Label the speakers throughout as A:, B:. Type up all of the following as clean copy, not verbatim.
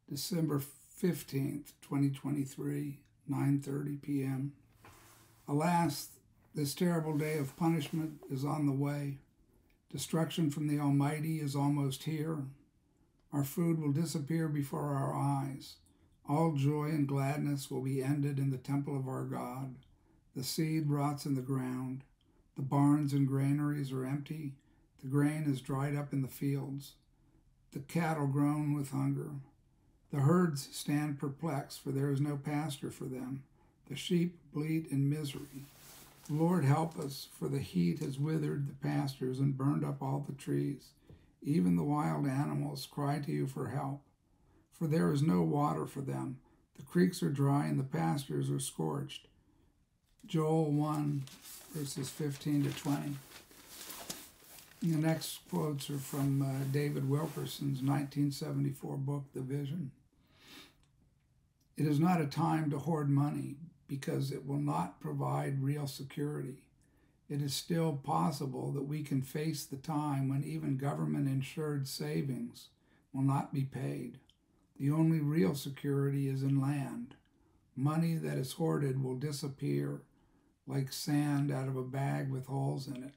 A: December 15th, 2023, 9:30 p.m. Alas, this terrible day of punishment is on the way. Destruction from the Almighty is almost here. Our food will disappear before our eyes. All joy and gladness will be ended in the temple of our God. The seed rots in the ground. The barns and granaries are empty. The grain is dried up in the fields. The cattle groan with hunger. The herds stand perplexed, for there is no pasture for them. The sheep bleat in misery. Lord, help us, for the heat has withered the pastures and burned up all the trees. Even the wild animals cry to you for help, for there is no water for them. The creeks are dry and the pastures are scorched. Joel 1, verses 15 to 20. And the next quotes are from David Wilkerson's 1974 book, The Vision. It is not a time to hoard money because it will not provide real security. It is still possible that we can face the time when even government-insured savings will not be paid. The only real security is in land. Money that is hoarded will disappear like sand out of a bag with holes in it.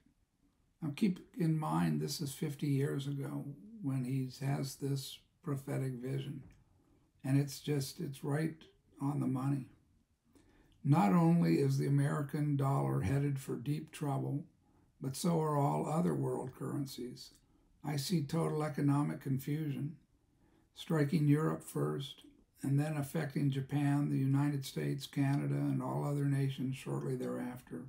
A: Now keep in mind, this is 50 years ago when he has this prophetic vision. And it's right on the money. Not only is the American dollar headed for deep trouble, but so are all other world currencies. I see total economic confusion, striking Europe first, and then affecting Japan, the United States, Canada, and all other nations shortly thereafter.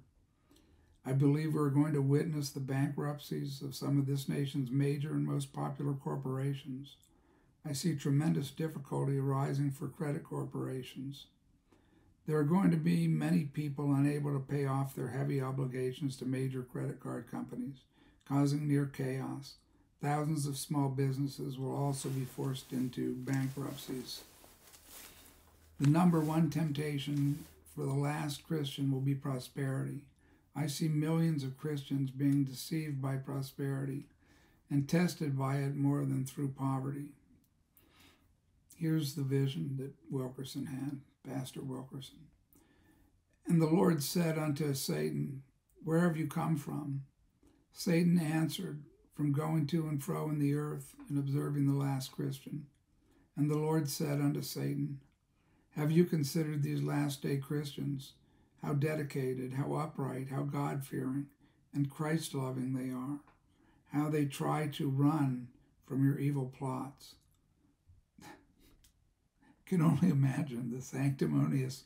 A: I believe we're going to witness the bankruptcies of some of this nation's major and most popular corporations. I see tremendous difficulty arising for credit corporations. There are going to be many people unable to pay off their heavy obligations to major credit card companies, causing near chaos. Thousands of small businesses will also be forced into bankruptcies. The number one temptation for the last Christian will be prosperity. I see millions of Christians being deceived by prosperity and tested by it more than through poverty. Here's the vision that Wilkerson had, Pastor Wilkerson. And the Lord said unto Satan, Where have you come from? Satan answered, From going to and fro in the earth and observing the last Christian. And the Lord said unto Satan, Have you considered these last day Christians, how dedicated, how upright, how God-fearing, and Christ-loving they are, how they try to run from your evil plots? Can only imagine the sanctimonious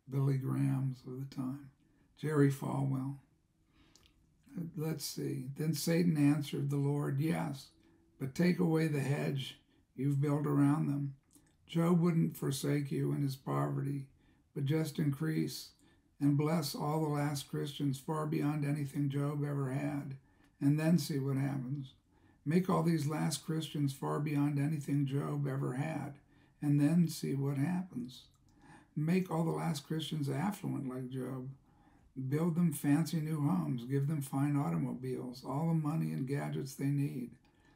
A: Billy Grahams of the time, Jerry Falwell. Let's see. Then Satan answered the Lord, Yes, but take away the hedge you've built around them. Job wouldn't forsake you in his poverty, but just increase and bless all the last Christians far beyond anything Job ever had, and then see what happens. Make all these last Christians far beyond anything Job ever had, and then see what happens. Make all the last Christians affluent like Job. Build them fancy new homes. Give them fine automobiles, all the money and gadgets they need.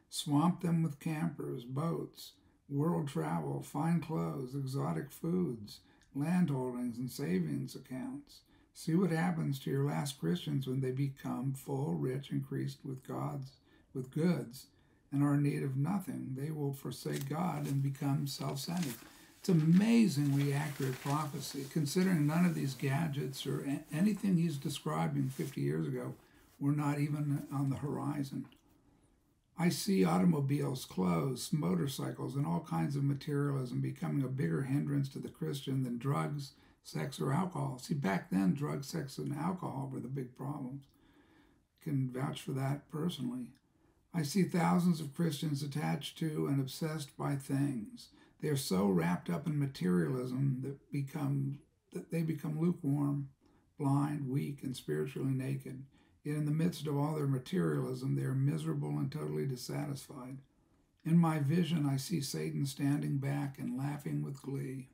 A: Swamp them with campers, boats, world travel, fine clothes, exotic foods, land holdings, and savings accounts. See what happens to your last Christians when they become full, rich, increased with goods, and are in need of nothing. They will forsake God and become self-centered. It's amazingly accurate prophecy, considering none of these gadgets or anything he's describing 50 years ago were not even on the horizon. I see automobiles, clothes, motorcycles, and all kinds of materialism becoming a bigger hindrance to the Christian than drugs, sex, or alcohol. See, back then, drugs, sex, and alcohol were the big problems. I can vouch for that personally. I see thousands of Christians attached to and obsessed by things. They are so wrapped up in materialism that they become lukewarm, blind, weak, and spiritually naked. Yet in the midst of all their materialism, they are miserable and totally dissatisfied. In my vision, I see Satan standing back and laughing with glee.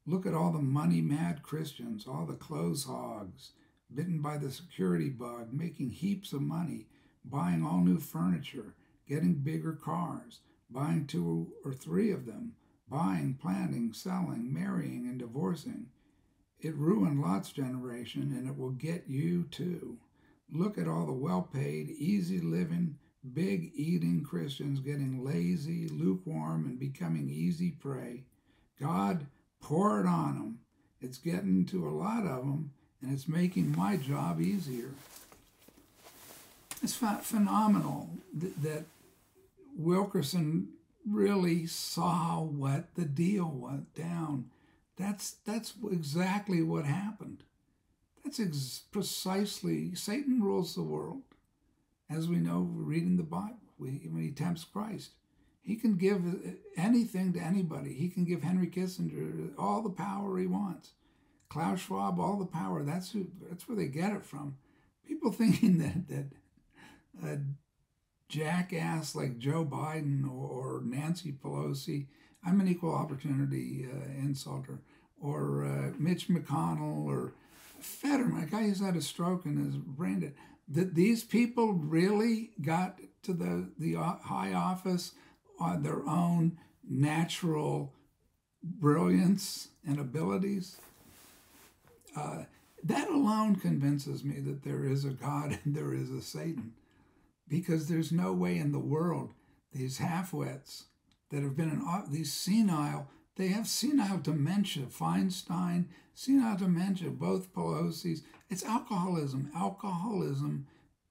A: Look at all the money-mad Christians, all the clothes hogs, bitten by the security bug, making heaps of money, buying all new furniture, getting bigger cars, buying 2 or 3 of them, buying, planting, selling, marrying, and divorcing. It ruined Lot's generation, and it will get you too. Look at all the well-paid, easy-living, big-eating Christians getting lazy, lukewarm, and becoming easy prey. God, pour it on them. It's getting to a lot of them, and it's making my job easier. It's phenomenal that Wilkerson really saw what the deal went down. That's exactly what happened. That's precisely, Satan rules the world. As we know, reading the Bible, when he tempts Christ, he can give anything to anybody. He can give Henry Kissinger all the power he wants. Klaus Schwab, all the power. That's where they get it from. People thinking that a jackass like Joe Biden or Nancy Pelosi, I'm an equal opportunity insulter, or Mitch McConnell or Fetterman, a guy who's had a stroke and is brain dead, that these people really got to the high office on their own natural brilliance and abilities. That alone convinces me that there is a God and there is a Satan, because there's no way in the world these half-wits that have been these senile, they have senile dementia, Feinstein, senile dementia, both Pelosi's. It's alcoholism. Alcoholism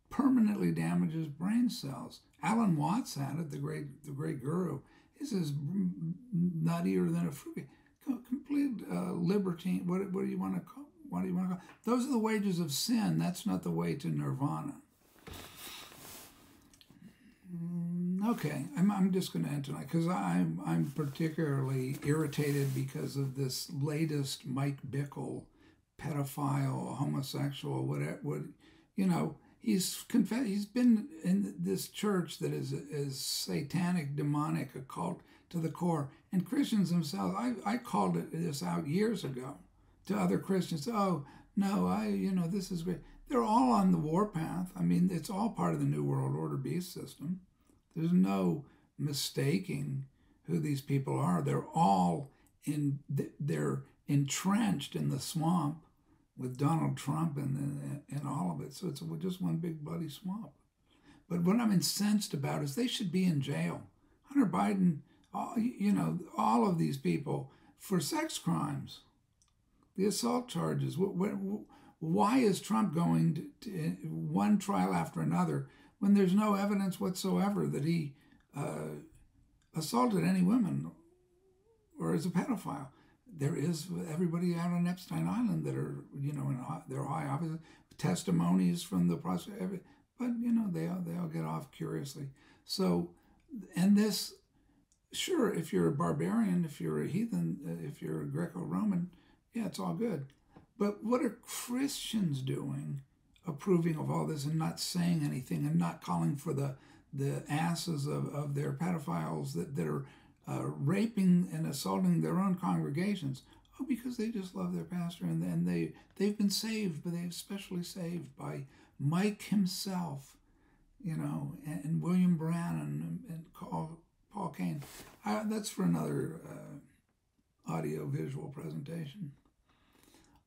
A: permanently damages brain cells. Alan Watts had it, the great guru. He's as nuttier than a fruit. Complete libertine. What do you want to call? What do you want to call? Those are the wages of sin. That's not the way to nirvana. Okay, I'm just going to end tonight because I'm particularly irritated because of this latest Mike Bickle, pedophile, homosexual, whatever. He's been in this church that is satanic, demonic, occult to the core. And Christians themselves, I called this out years ago to other Christians. Oh no, this is great. They're all on the warpath. I mean, it's all part of the New World Order beast system. There's no mistaking who these people are. They're all they're entrenched in the swamp with Donald Trump and all of it. So it's just one big bloody swamp. But what I'm incensed about is they should be in jail. Hunter Biden, all of these people for sex crimes, the assault charges. Why is Trump going to one trial after another when there's no evidence whatsoever that he assaulted any women or is a pedophile? There is everybody out on Epstein Island that are, in their high office, testimonies from the prosecutor, but, they all get off curiously. So, and this, sure, if you're a barbarian, if you're a heathen, if you're a Greco-Roman, yeah, it's all good. But what are Christians doing approving of all this and not saying anything and not calling for the asses of their pedophiles that are raping and assaulting their own congregations? Oh, because they just love their pastor and they've been saved, but they've especially saved by Mike himself, and William Brannan and Paul Kane. That's for another audio-visual presentation.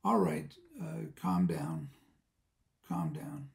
A: All right, calm down. Calm down.